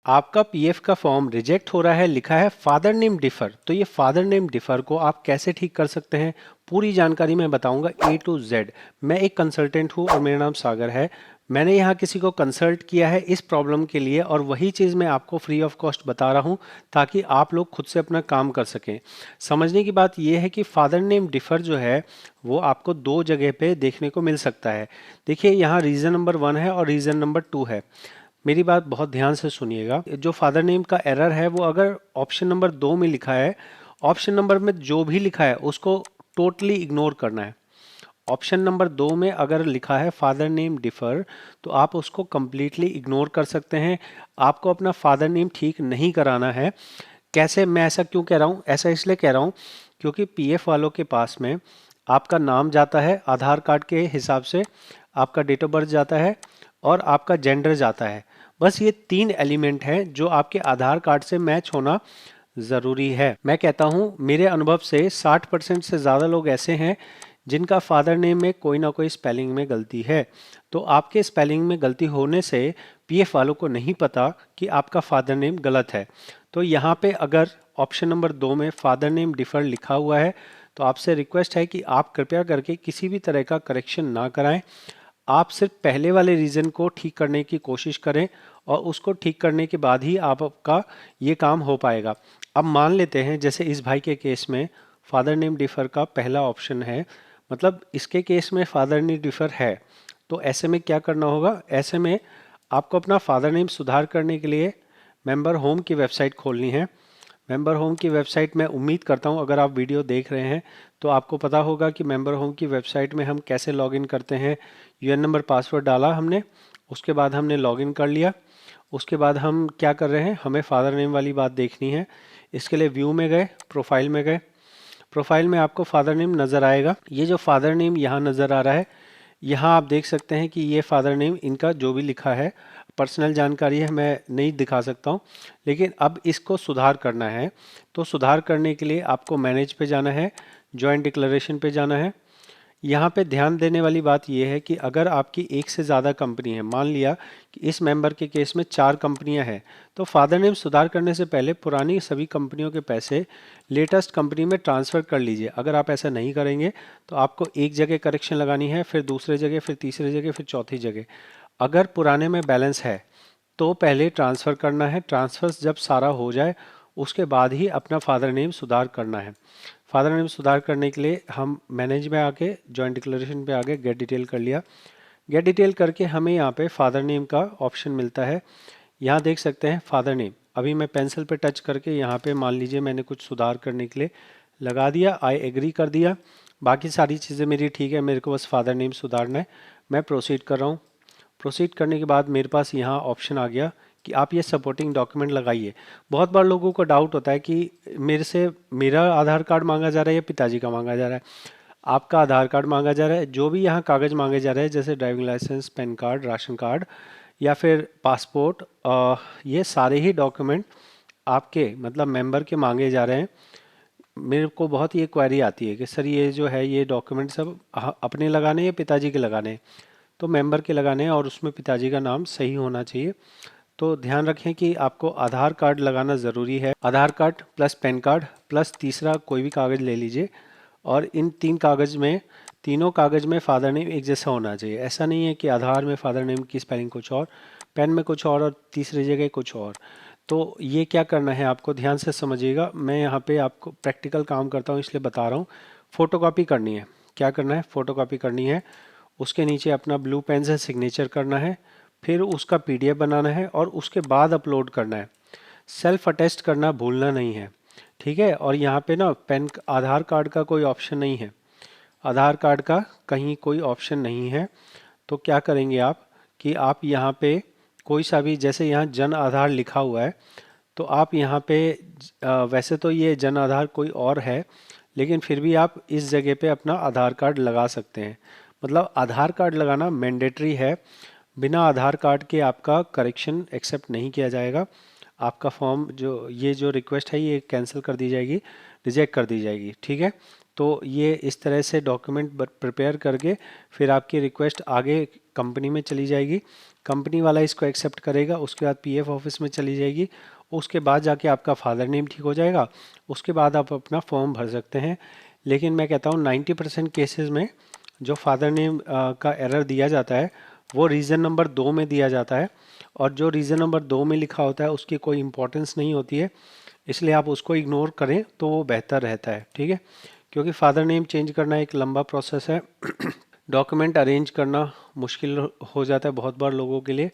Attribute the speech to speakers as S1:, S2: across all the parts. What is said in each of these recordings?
S1: आपका पीएफ का form reject हो रहा है, लिखा है फादर नेम डिफर। तो ये फादर नेम डिफर को आप कैसे ठीक कर सकते हैं, पूरी जानकारी मैं बताऊंगा ए टू जेड। मैं एक कंसल्टेंट हूं और मेरा नाम सागर है। मैंने यहाँ किसी को कंसल्ट किया है इस प्रॉब्लम के लिए, और वही चीज़ मैं आपको फ्री ऑफ कॉस्ट बता रहा हूँ ताकि आप लोग खुद से अपना काम कर सकें। समझने की बात यह है कि फादर नेम डिफर जो है वो आपको दो जगह पे देखने को मिल सकता है। देखिए, यहाँ रीज़न नंबर 1 है और रीज़न नंबर 2 है। मेरी बात बहुत ध्यान से सुनिएगा। जो फादर नेम का एरर है वो अगर ऑप्शन नंबर 2 में लिखा है, ऑप्शन नंबर में जो भी लिखा है उसको टोटली इग्नोर करना है। ऑप्शन नंबर 2 में अगर लिखा है फादर नेम डिफर, तो आप उसको कंप्लीटली इग्नोर कर सकते हैं। आपको अपना फादर नेम ठीक नहीं कराना है। कैसे, मैं ऐसा क्यों कह रहा हूँ, ऐसा इसलिए कह रहा हूँ क्योंकि पीएफ वालों के पास में आपका नाम जाता है आधार कार्ड के हिसाब से, आपका डेट ऑफ बर्थ जाता है और आपका जेंडर जाता है। बस ये 3 एलिमेंट हैं जो आपके आधार कार्ड से मैच होना ज़रूरी है। मैं कहता हूँ मेरे अनुभव से 60% से ज़्यादा लोग ऐसे हैं जिनका फादर नेम में कोई ना कोई स्पेलिंग में गलती है। तो आपके स्पेलिंग में गलती होने से पीएफ वालों को नहीं पता कि आपका फादर नेम गलत है। तो यहाँ पे अगर ऑप्शन नंबर 2 में फादर नेम डिफर लिखा हुआ है तो आपसे रिक्वेस्ट है कि आप कृपया करके किसी भी तरह का करेक्शन ना कराएं। आप सिर्फ पहले वाले रीज़न को ठीक करने की कोशिश करें और उसको ठीक करने के बाद ही आपका ये काम हो पाएगा। अब मान लेते हैं जैसे इस भाई के केस में फादर नेम डिफर का पहला ऑप्शन है, मतलब इसके केस में फादर नेम डिफर है। तो ऐसे में क्या करना होगा, ऐसे में आपको अपना फादर नेम सुधार करने के लिए मेंबर होम की वेबसाइट खोलनी है। मेंबर होम की वेबसाइट, मैं उम्मीद करता हूं अगर आप वीडियो देख रहे हैं तो आपको पता होगा कि मेंबर होम की वेबसाइट में हम कैसे लॉगिन करते हैं। यूएन नंबर पासवर्ड डाला हमने, उसके बाद हमने लॉगिन कर लिया। उसके बाद हम क्या कर रहे हैं, हमें फादर नेम वाली बात देखनी है। इसके लिए व्यू में गए, प्रोफाइल में गए। प्रोफाइल में आपको फादर नेम नज़र आएगा। ये जो फादर नेम यहाँ नज़र आ रहा है, यहाँ आप देख सकते हैं कि ये फादर नेम इनका जो भी लिखा है पर्सनल जानकारी है, मैं नहीं दिखा सकता हूँ। लेकिन अब इसको सुधार करना है। तो सुधार करने के लिए आपको मैनेज पे जाना है, जॉइंट डिक्लेरेशन पे जाना है। यहाँ पे ध्यान देने वाली बात यह है कि अगर आपकी एक से ज़्यादा कंपनी है, मान लिया कि इस मेंबर के केस में 4 कंपनियां हैं, तो फादर नेम सुधार करने से पहले पुरानी सभी कंपनियों के पैसे लेटेस्ट कंपनी में ट्रांसफ़र कर लीजिए। अगर आप ऐसा नहीं करेंगे तो आपको एक जगह करेक्शन लगानी है, फिर दूसरे जगह, फिर तीसरी जगह, फिर चौथी जगह। अगर पुराने में बैलेंस है तो पहले ट्रांसफ़र करना है। ट्रांसफ़र जब सारा हो जाए उसके बाद ही अपना फादर नेम सुधार करना है। फादर नेम सुधार करने के लिए हम मैनेज में आके जॉइंट डिक्लेरेशन पे आके गेट डिटेल कर लिया। गेट डिटेल करके हमें यहाँ पे फादर नेम का ऑप्शन मिलता है। यहाँ देख सकते हैं फादर नेम। अभी मैं पेंसिल पे टच करके यहाँ पे मान लीजिए मैंने कुछ सुधार करने के लिए लगा दिया, आई एग्री कर दिया। बाकी सारी चीज़ें मेरी ठीक है, मेरे को बस फादर नेम सुधारना है। मैं प्रोसीड कर रहा हूँ। प्रोसीड करने के बाद मेरे पास यहाँ ऑप्शन आ गया कि आप ये सपोर्टिंग डॉक्यूमेंट लगाइए। बहुत बार लोगों को डाउट होता है कि मेरे से मेरा आधार कार्ड मांगा जा रहा है या पिताजी का मांगा जा रहा है। आपका आधार कार्ड मांगा जा रहा है, जो भी यहाँ कागज़ मांगे जा रहे हैं जैसे driving licence, PAN card, ration card या फिर पासपोर्ट, ये सारे ही डॉक्यूमेंट आपके मतलब मेंबर के मांगे जा रहे हैं। मेरे को बहुत ये क्वेरी आती है कि सर ये जो है ये डॉक्यूमेंट सब अपने लगाने या पिताजी के लगाने हैं। तो मेंबर के लगाने हैं और उसमें पिताजी का नाम सही होना चाहिए। तो ध्यान रखें कि आपको आधार कार्ड लगाना ज़रूरी है। Aadhaar card plus PAN card plus तीसरा कोई भी कागज़ ले लीजिए, और इन 3 कागज़ में, तीनों कागज़ में फादर नेम एक जैसा होना चाहिए। ऐसा नहीं है कि आधार में फादर नेम की स्पेलिंग कुछ और, पेन में कुछ और तीसरी जगह कुछ और। तो ये क्या करना है आपको ध्यान से समझिएगा। मैं यहाँ पे आपको प्रैक्टिकल काम करता हूँ इसलिए बता रहा हूँ। फ़ोटोकॉपी करनी है। क्या करना है, फ़ोटोकॉपी करनी है। उसके नीचे अपना ब्लू पेन से सिग्नेचर करना है, फिर उसका पीडीएफ बनाना है और उसके बाद अपलोड करना है। सेल्फ अटेस्ट करना भूलना नहीं है, ठीक है। और यहाँ पे ना पेन, आधार कार्ड का कोई ऑप्शन नहीं है। आधार कार्ड का कहीं कोई ऑप्शन नहीं है। तो क्या करेंगे आप कि आप यहाँ पे कोई सा भी, जैसे यहाँ जन आधार लिखा हुआ है तो आप यहाँ पे वैसे तो ये जन आधार कोई और है, लेकिन फिर भी आप इस जगह पे अपना आधार कार्ड लगा सकते हैं। मतलब आधार कार्ड लगाना मैंडेटरी है। बिना आधार कार्ड के आपका करेक्शन एक्सेप्ट नहीं किया जाएगा। आपका फॉर्म जो ये जो रिक्वेस्ट है ये कैंसिल कर दी जाएगी, रिजेक्ट कर दी जाएगी, ठीक है। तो ये इस तरह से डॉक्यूमेंट प्रिपेयर करके फिर आपकी रिक्वेस्ट आगे कंपनी में चली जाएगी, कंपनी वाला इसको एक्सेप्ट करेगा, उसके बाद पीएफ ऑफिस में चली जाएगी, उसके बाद जाके आपका फादर नेम ठीक हो जाएगा, उसके बाद आप अपना फॉर्म भर सकते हैं। लेकिन मैं कहता हूँ 90% केसेस में जो फादर नेम का एरर दिया जाता है वो रीज़न नंबर 2 में दिया जाता है, और जो रीज़न नंबर 2 में लिखा होता है उसकी कोई इम्पोर्टेंस नहीं होती है, इसलिए आप उसको इग्नोर करें तो वो बेहतर रहता है, ठीक है। क्योंकि फादर नेम चेंज करना एक लंबा प्रोसेस है डॉक्यूमेंट अरेंज करना मुश्किल हो जाता है बहुत बार लोगों के लिए।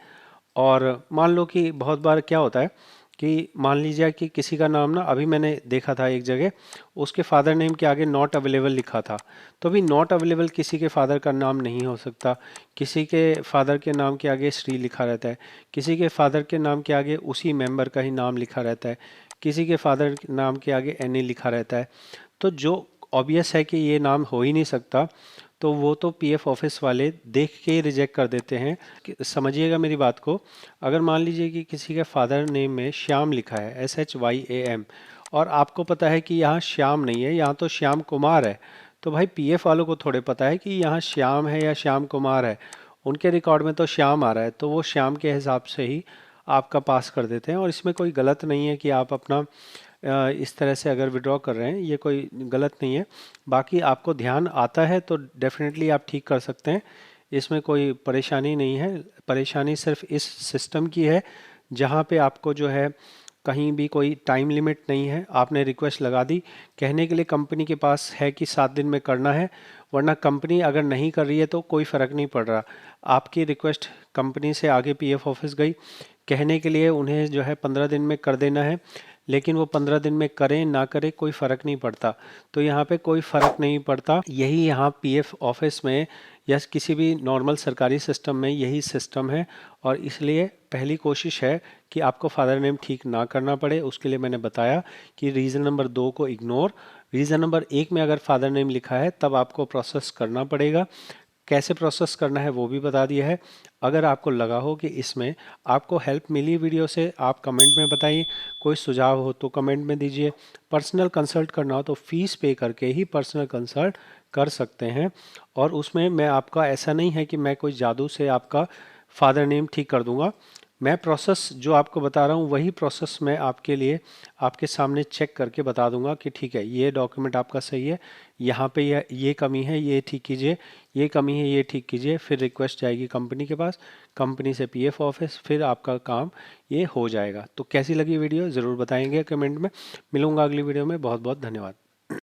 S1: और मान लो कि बहुत बार क्या होता है कि मान लीजिए कि किसी का नाम ना, अभी मैंने देखा था एक जगह, उसके फादर नेम के आगे नॉट अवेलेबल लिखा था। तो अभी नॉट अवेलेबल किसी के फादर का नाम नहीं हो सकता, किसी के फादर के नाम के आगे श्री लिखा रहता है, किसी के फादर के नाम के आगे उसी मेंबर का ही नाम लिखा रहता है, किसी के फादर के नाम के आगे एन लिखा रहता है। तो जो ऑब्वियस है कि ये नाम हो ही नहीं सकता, तो वो तो पीएफ ऑफिस वाले देख के ही रिजेक्ट कर देते हैं। समझिएगा मेरी बात को, अगर मान लीजिए कि किसी के फादर नेम में श्याम लिखा है, SHYAM, और आपको पता है कि यहाँ श्याम नहीं है, यहाँ तो श्याम कुमार है, तो भाई पीएफ वालों को थोड़े पता है कि यहाँ श्याम है या श्याम कुमार है, उनके रिकॉर्ड में तो श्याम आ रहा है, तो वो श्याम के हिसाब से ही आपका पास कर देते हैं। और इसमें कोई गलत नहीं है कि आप अपना इस तरह से अगर विड्रॉ कर रहे हैं, ये कोई गलत नहीं है। बाकी आपको ध्यान आता है तो डेफिनेटली आप ठीक कर सकते हैं, इसमें कोई परेशानी नहीं है। परेशानी सिर्फ इस सिस्टम की है जहाँ पे आपको जो है कहीं भी कोई टाइम लिमिट नहीं है, आपने रिक्वेस्ट लगा दी, कहने के लिए कंपनी के पास है कि 7 दिन में करना है, वरना कंपनी अगर नहीं कर रही है तो कोई फ़र्क नहीं पड़ रहा। आपकी रिक्वेस्ट कंपनी से आगे पीएफ ऑफिस गई, कहने के लिए उन्हें जो है 15 दिन में कर देना है, लेकिन वो 15 दिन में करें ना करें कोई फ़र्क नहीं पड़ता। तो यहाँ पे कोई फ़र्क नहीं पड़ता, यही यहाँ पीएफ ऑफिस में या किसी भी नॉर्मल सरकारी सिस्टम में यही सिस्टम है। और इसलिए पहली कोशिश है कि आपको फादर नेम ठीक ना करना पड़े। उसके लिए मैंने बताया कि रीज़न नंबर 2 को इग्नोर, रीज़न नंबर 1 में अगर फादर नेम लिखा है तब आपको प्रोसेस करना पड़ेगा। कैसे प्रोसेस करना है वो भी बता दिया है। अगर आपको लगा हो कि इसमें आपको हेल्प मिली वीडियो से, आप कमेंट में बताइए। कोई सुझाव हो तो कमेंट में दीजिए। पर्सनल कंसल्ट करना हो तो फीस पे करके ही पर्सनल कंसल्ट कर सकते हैं। और उसमें मैं आपका, ऐसा नहीं है कि मैं कोई जादू से आपका फादर नेम ठीक कर दूंगा। मैं प्रोसेस जो आपको बता रहा हूँ वही प्रोसेस मैं आपके लिए आपके सामने चेक करके बता दूंगा कि ठीक है ये डॉक्यूमेंट आपका सही है, यहाँ पे ये कमी है ये ठीक कीजिए, ये कमी है ये ठीक कीजिए, फिर रिक्वेस्ट जाएगी कंपनी के पास, कंपनी से पीएफ ऑफिस, फिर आपका काम ये हो जाएगा। तो कैसी लगी वीडियो ज़रूर बताएंगे कमेंट में। मिलूंगा अगली वीडियो में। बहुत बहुत धन्यवाद।